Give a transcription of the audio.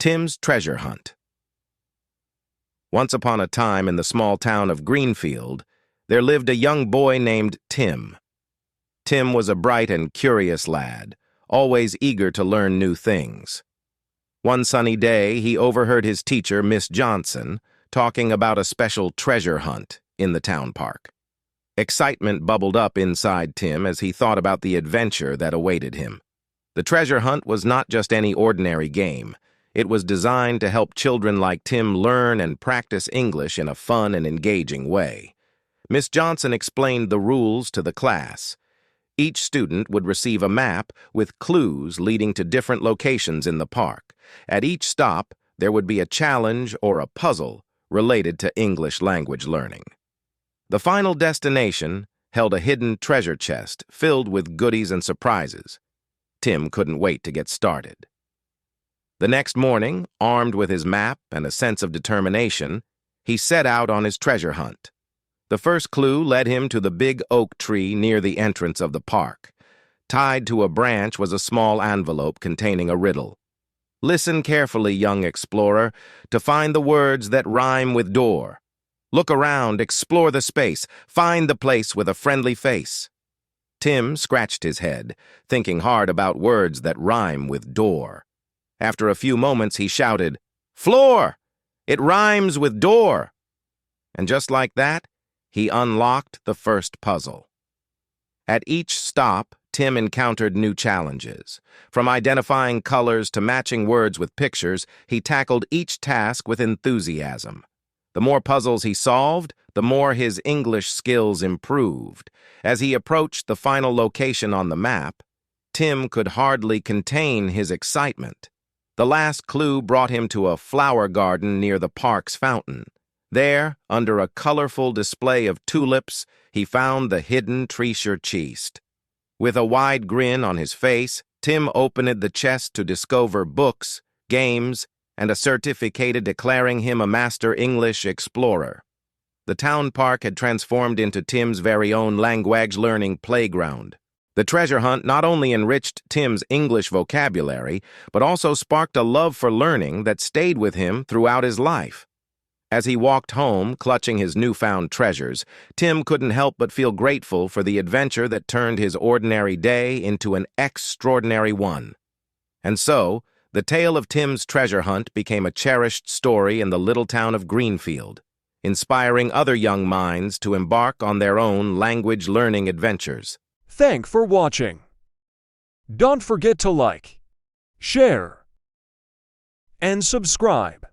Tim's Treasure Hunt. Once upon a time in the small town of Greenfield, there lived a young boy named Tim. Tim was a bright and curious lad, always eager to learn new things. One sunny day, he overheard his teacher, Miss Johnson, talking about a special treasure hunt in the town park. Excitement bubbled up inside Tim as he thought about the adventure that awaited him. The treasure hunt was not just any ordinary game. It was designed to help children like Tim learn and practice English in a fun and engaging way. Miss Johnson explained the rules to the class. Each student would receive a map with clues leading to different locations in the park. At each stop, there would be a challenge or a puzzle related to English language learning. The final destination held a hidden treasure chest filled with goodies and surprises. Tim couldn't wait to get started. The next morning, armed with his map and a sense of determination, he set out on his treasure hunt. The first clue led him to the big oak tree near the entrance of the park. Tied to a branch was a small envelope containing a riddle. Listen carefully, young explorer, to find the words that rhyme with door. Look around, explore the space, find the place with a friendly face. Tim scratched his head, thinking hard about words that rhyme with door. After a few moments, he shouted, "Floor! It rhymes with door!" And just like that, he unlocked the first puzzle. At each stop, Tim encountered new challenges. From identifying colors to matching words with pictures, he tackled each task with enthusiasm. The more puzzles he solved, the more his English skills improved. As he approached the final location on the map, Tim could hardly contain his excitement. The last clue brought him to a flower garden near the park's fountain. There, under a colorful display of tulips, he found the hidden treasure chest. With a wide grin on his face, Tim opened the chest to discover books, games, and a certificate declaring him a master English explorer. The town park had transformed into Tim's very own language learning playground. The treasure hunt not only enriched Tim's English vocabulary, but also sparked a love for learning that stayed with him throughout his life. As he walked home, clutching his newfound treasures, Tim couldn't help but feel grateful for the adventure that turned his ordinary day into an extraordinary one. And so, the tale of Tim's treasure hunt became a cherished story in the little town of Greenfield, inspiring other young minds to embark on their own language learning adventures. Thanks for watching. Don't forget to like, share, and subscribe.